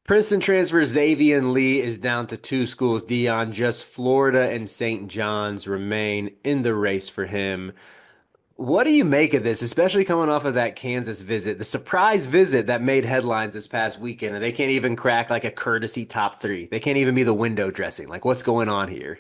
Princeton transfer Xavian Lee is down to two schools, Dion. Just Florida and St. John's remain in the race for him. What do you make of this, especially coming off of that Kansas visit, the surprise visit that made headlines this past weekend, and they can't even crack like a courtesy top three. They can't even be the window dressing. Like, what's going on here?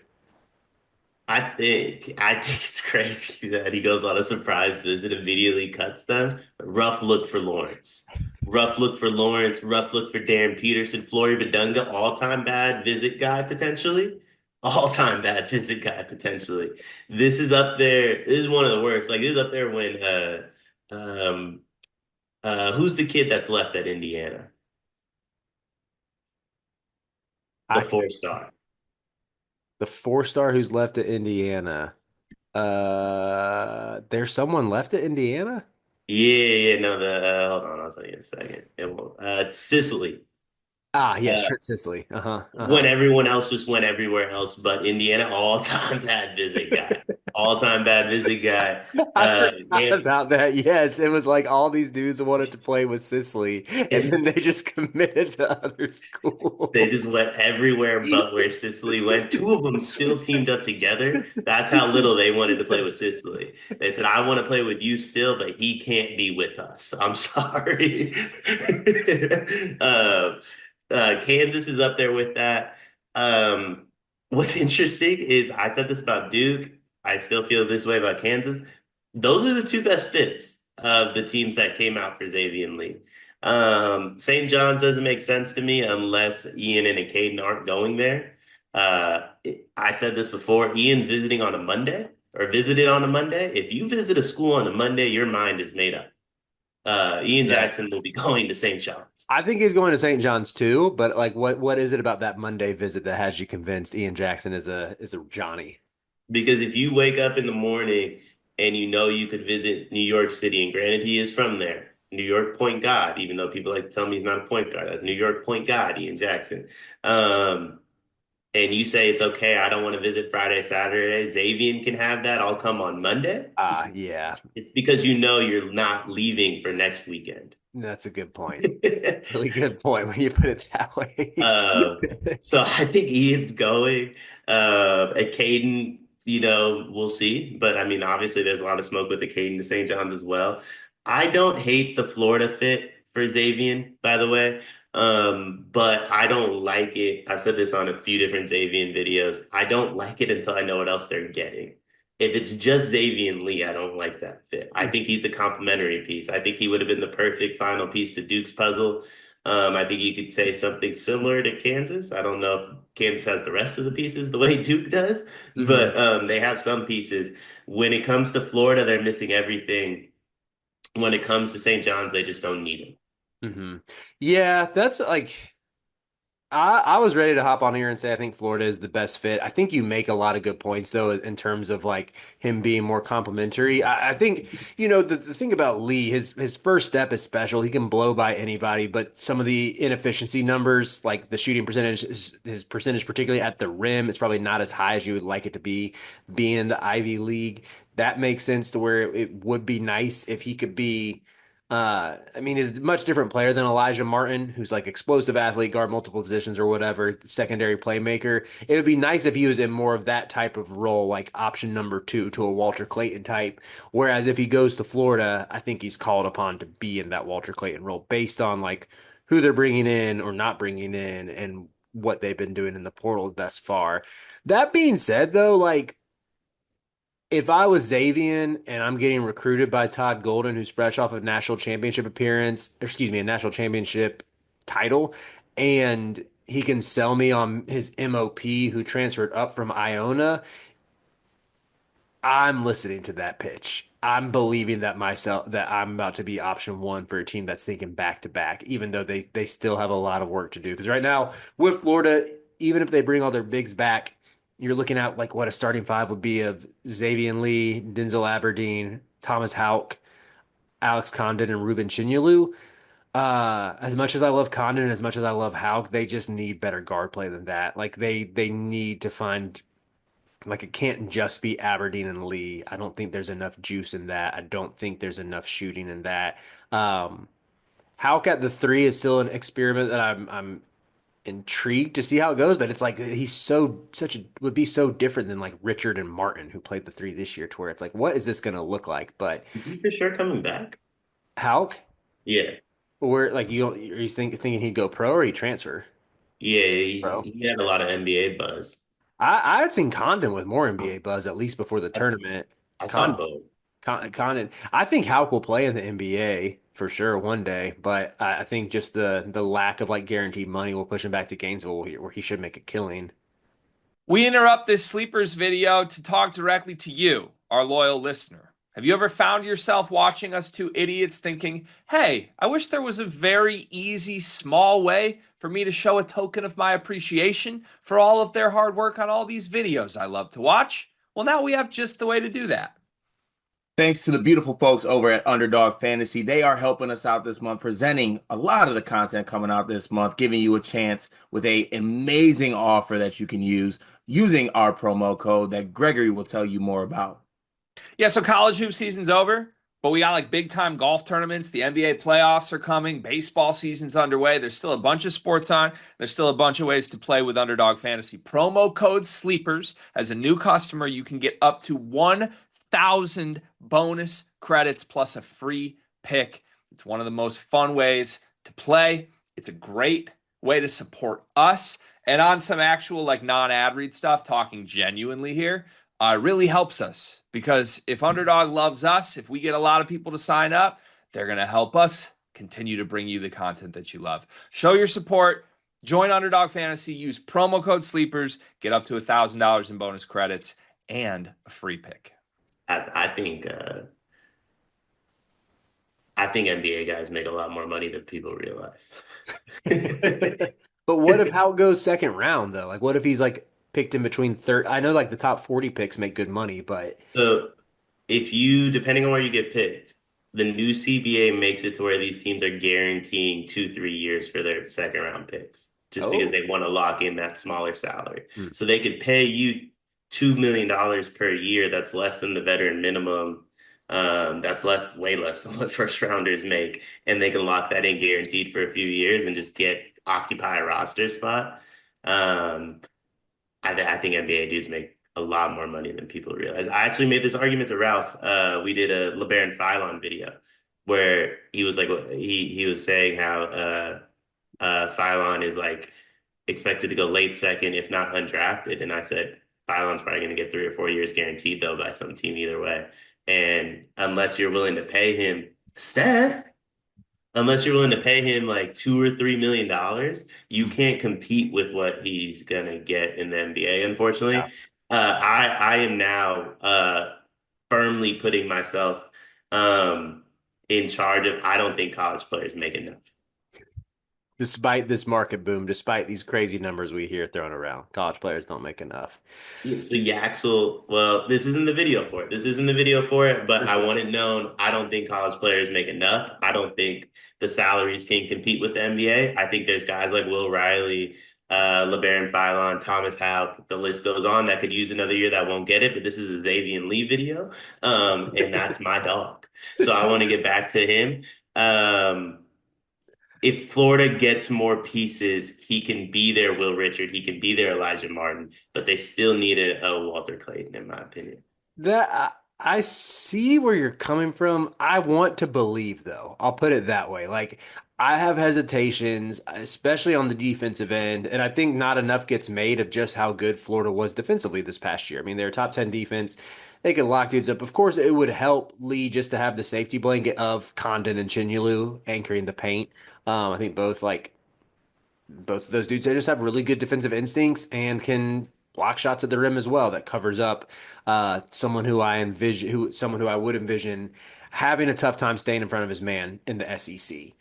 I think it's crazy that he goes on a surprise visit, immediately cuts them. Rough look for Lawrence. Rough look for Lawrence. Rough look for Darren Peterson. Flory Badunga, all-time bad visit guy potentially. All-time bad visit guy potentially. This is up there. This is one of the worst. Like this is up there when um who's the kid that's left at Indiana? The I four-star. the four-star who's left at Indiana. There's someone left at Indiana? Yeah, no, the hold on, I'll tell you in a second. It won't. It's Sicily. Ah, yes, Uh, Trent Sisley. Uh-huh. when Uh-huh. everyone else just went everywhere else, but Indiana, all-time bad visit guy, all-time bad visit guy. I forgot And about that. Yes, it was like all these dudes wanted to play with Sicily, and then they just committed to other they schools. just went everywhere but where Sicily went. Two of them still teamed up together. That's how little they wanted to play with Sicily. They said, "I want to play with you still, but he can't be with us. I'm sorry." uh, Kansas is up there with that. Um, what's interesting is I said this about Duke. I still feel this way about Kansas. Those are the two best fits of the teams that came out for Xavian Lee. St. John's doesn't make sense to me unless Ian and Caden aren't going there. I said this before. Ian's visiting on a Monday or visited on a Monday. If you visit a school on a Monday, your mind is made up. Ian Exactly. Jackson will be going to St. John's. I think he's going to St. John's too, but like what is it about that Monday visit that has you convinced Ian Jackson is a Johnny? Because if you wake up in the morning and you know you could visit New York City, and granted he is from there, New York point guard, even though people like to tell me he's not a point guard, that's New York point guard, Ian Jackson. Um, and you say it's okay, I don't want to visit Friday, Saturday, Xavian can have that. I'll come on Monday. Ah, yeah. It's because you know you're not leaving for next weekend. That's a good point. Really good point when you put it that way. Uh, so I think Ian's going. And Caden, we'll see. But I mean, obviously, there's a lot of smoke with the Caden to St. John's as well. I don't hate the Florida fit for Xavian, by the way. But I don't like it. I've said this on a few different Xavian videos. I don't like it until I know what else they're getting. If it's just Xavian Lee, I don't like that fit. I think he's a complementary piece. I think he would have been the perfect final piece to Duke's puzzle. I think you could say something similar to Kansas. I don't know if Kansas has the rest of the pieces the way Duke does, Mhm. but they have some pieces. When it comes to Florida, they're missing everything. When it comes to St. John's, they just don't need him. hmm Yeah, that's like I was ready to hop on here and say I think Florida is the best fit. I think you make a lot of good points though in terms of like him being more complimentary. I think, the thing about Lee, his first step is special. He can blow by anybody, but some of the inefficiency numbers, like the shooting percentage, his percentage particularly at the rim, it's probably not as high as you would like it to be, being the Ivy League. That makes sense to where it would be nice if he could be I mean, he's a much different player than Elijah Martin, who's like explosive athlete, guard multiple positions or whatever, secondary playmaker. It would be nice if he was in more of that type of role, like option number two to a Walter Clayton type. Whereas if he goes to Florida, I think he's called upon to be in that Walter Clayton role based on like who they're bringing in or not bringing in and what they've been doing in the portal thus far. That being said, though, like if I was Xavian and I'm getting recruited by Todd Golden, who's fresh off a national championship appearance, or excuse me, a national championship title, and he can sell me on his MOP who transferred up from Iona, I'm listening to that pitch. I'm believing that I'm about to be option one for a team that's thinking back to back, even though they still have a lot of work to do. Because right now with Florida, even if they bring all their bigs back, you're looking at like what a starting five would be of Xavian Lee, Denzel Aberdeen, Thomas Houck, Alex Condon, and Ruben Chinyelu. As much as I love Condon and as much as I love Houck, they just need better guard play than that. Like they need to find like it can't just be Aberdeen and Lee. I don't think there's enough juice in that. I don't think there's enough shooting in that. Houck at the three is still an experiment that I'm intrigued to see how it goes, but it's like he's so such a would be so different than like Richard and Martin who played the three this year, to where it's like, what is this going to look like? But Is he for sure coming back? Hauk, Yeah. or like you don't, are you thinking he'd go pro or he transfer Yeah, pro? he had a lot of NBA buzz. I had seen Condon with more NBA buzz at least before the I, tournament. I saw Con, both. Condon, I think Hauk will play in the NBA for sure one day, but I think just the lack of like guaranteed money will push him back to Gainesville where he should make a killing. We interrupt this sleepers video to talk directly to you, our loyal listener. Have you ever found yourself watching us two idiots thinking, hey, I wish there was a very easy, small way for me to show a token of my appreciation for all of their hard work on all these videos I love to watch? Well, now we have just the way to do that. Thanks to the beautiful folks over at Underdog Fantasy. They are helping us out this month, presenting a lot of the content coming out this month, giving you a chance with a amazing offer that you can use using our promo code that Gregory will tell you more about. Yeah, so college hoop season's over, but we got like big time golf tournaments. The NBA playoffs are coming. Baseball season's underway. There's still a bunch of sports on. There's still a bunch of ways to play with Underdog Fantasy. Promo code SLEEPERS. As a new customer, you can get up to 1,000 bonus credits plus a free pick. It's one of the most fun ways to play. It's a great way to support us. And on some actual like non-ad read stuff, talking genuinely here, really helps us because if Underdog loves us, if we get a lot of people to sign up, they're going to help us continue to bring you the content that you love. Show your support. Join Underdog Fantasy. Use promo code SLEEPERS. Get up to $1,000 in bonus credits and a free pick. I think I think NBA guys make a lot more money than people realize. But what if how it goes second round though? Like what if he's like picked in between third? I know like the top 40 picks make good money, but So if you, depending on where you get picked, the new CBA makes it to where these teams are guaranteeing 2, 3 years for their second round picks, just because oh, they want to lock in that smaller salary. hmm. So they could pay you $2 million per year. That's less than the veteran minimum. That's way less than what first rounders make, and they can lock that in guaranteed for a few years and just occupy a roster spot. Um, I think NBA dudes make a lot more money than people realize. I actually made this argument to Ralph. We did a LeBaron Philon video where he was like he was saying how Philon is like expected to go late second, if not undrafted. And I said Philon's probably going to get 3 or 4 years guaranteed though by some team either way. And unless you're willing to pay him, Steph, unless you're willing to pay him like $2 or $3 million, you can't compete with what he's gonna get in the NBA, Yeah. unfortunately. I am now firmly putting myself um in charge of I don't think college players make enough. Despite this market boom, despite these crazy numbers we hear thrown around, college players don't make enough. Yeah, so Yaxel, well, this isn't the video for it. This isn't the video for it, but I want it known. I don't think college players make enough. I don't think the salaries can compete with the NBA. I think there's guys like Will Riley, LeBaron Philon, Thomas Houck, the list goes on that could use another year that won't get it, but this is a Xavian Lee video. And that's my dog. So I want to get back to him. Um, if Florida gets more pieces, he can be their Will Richard, he can be their Elijah Martin, but they still need a Walter Clayton, in my opinion. That I see where you're coming from. I want to believe though. I'll put it that way. Like I have hesitations, especially on the defensive end, and I think not enough gets made of just how good Florida was defensively this past year. I mean, they're a top 10 defense. They could lock dudes up. Of course, it would help Lee just to have the safety blanket of Condon and Chinulu anchoring the paint. I think both of those dudes, they just have really good defensive instincts and can block shots at the rim as well. That covers up someone who I would envision having a tough time staying in front of his man in the SEC.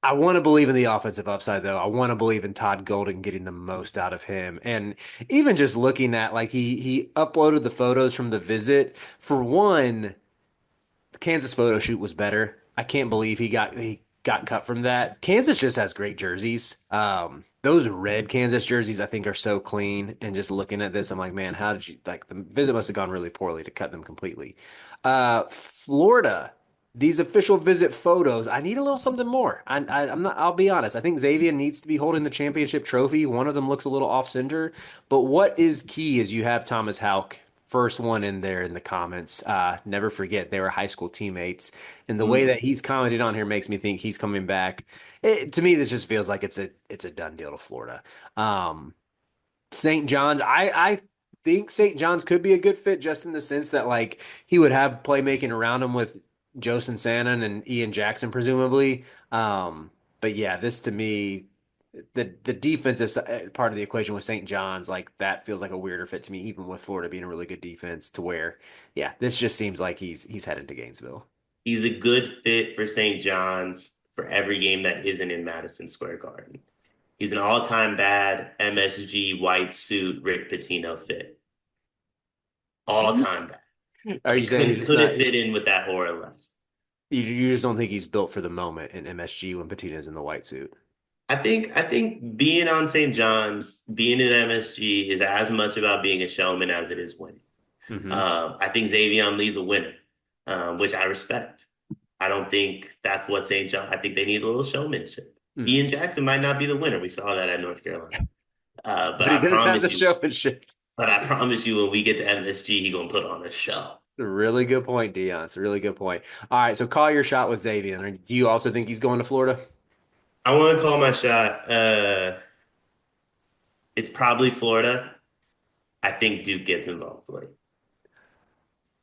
I want to believe in the offensive upside, though. I want to believe in Todd Golden getting the most out of him. And even just looking at like he uploaded the photos from the visit. For one, the Kansas photo shoot was better. I can't believe he got cut from that. Kansas just has great jerseys. Those red Kansas jerseys I think are so clean. And just looking at this, I'm like, man, how did you like the visit must have gone really poorly to cut them completely. Florida. these official visit photos, I need a little something more. I'm not, I'll be honest. I think Xavian needs to be holding the championship trophy. One of them looks a little off center, but what is key is you have Thomas Houck, first one in there in the comments. Never forget they were high school teammates, and the way that he's commented on here makes me think he's coming back. To me, this just feels like it's a done deal to Florida. Um, St. John's, I think St. John's could be a good fit just in the sense that like he would have playmaking around him with Josen Sannon and Ian Jackson presumably. But yeah, this to me, the defensive part of the equation with St. John's, like that feels like a weirder fit to me, even with Florida being a really good defense. To where, yeah, this just seems like he's headed to Gainesville. He's a good fit for St. John's for every game that isn't in Madison Square Garden. He's an all-time bad MSG white suit Rick Pitino fit. All-time bad. Are He you saying couldn't fit in with that aura left. you just don't think he's built for the moment in MSG when Patina's in the white suit? I think being on St. John's, being in MSG is as much about being a showman as it is winning. Hmm. I think Xavian Lee's a winner, which I respect. I don't think that's what St. John. I think they need a little showmanship. Ian Jackson might not be the winner. We saw that at North Carolina. But But he I does have the promise you, showmanship. but I promise you, when we get to MSG, he gonna put on a show. A really good point, Dion. It's a really good point. All right, so call your shot with Xavier. Do you also think he's going to Florida? I want to call my shot. It's probably Florida. I think Duke gets involved late.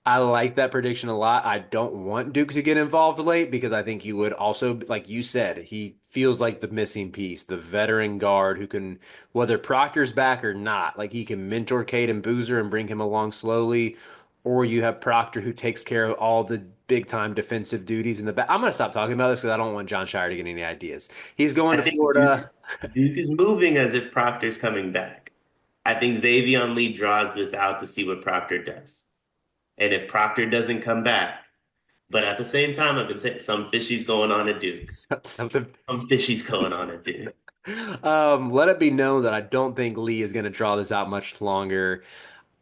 I like that prediction a lot. I don't want Duke to get involved late because I think he would also, like you said, he feels like the missing piece, the veteran guard who can, whether Proctor's back or not, like he can mentor Cade and Boozer and bring him along slowly, or you have Proctor who takes care of all the big time defensive duties in the back. I'm going to stop talking about this because I don't want John Shire to get any ideas. He's going I to think Duke Florida. Duke is moving as if Proctor's coming back. I think Xavion Lee draws this out to see what Proctor does. And if Proctor doesn't come back, but at the same time, I've been saying some fishies going on at Duke. Something. Some fishies going on at Duke. Let it be known that I don't think Lee is going to draw this out much longer.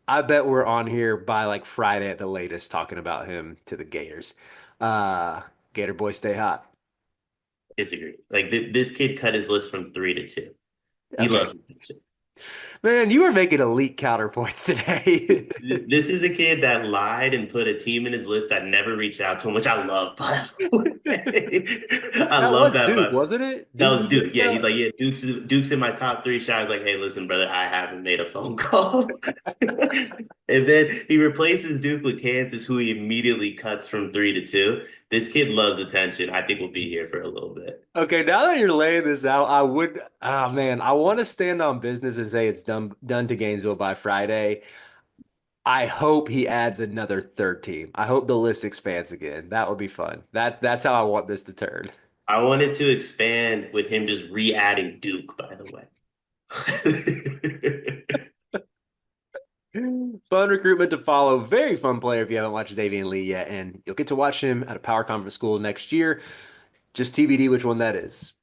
I bet we're on here by like Friday at the latest talking about him to the Gators. Uh, Gator boy, stay hot. Disagree. Like this kid cut his list from 3 to 2. He Okay. loves attention. Man, you were making elite counterpoints today. This is a kid that lied and put a team in his list that never reached out to him, which I love, by the way. I That love was that, Duke, but wasn't it? that Duke was you Duke. reached Yeah, he's out? like, yeah, Duke's in my top three. Shot's like, hey, listen, brother, I haven't made a phone call. And then he replaces Duke with Kansas, who he immediately cuts from 3 to 2. This kid loves attention. I think we'll be here for a little bit. Okay, now that you're laying this out, I would, ah man, I want to stand on business and say it's done to Gainesville by Friday. I hope he adds another third team. I hope the list expands again. That would be fun. That's how I want this to turn. I wanted to expand with him just re-adding Duke, by the way. Fun recruitment to follow. Very fun player if you haven't watched Xavian Lee yet, and you'll get to watch him at a power conference school next year. Just TBD which one that is.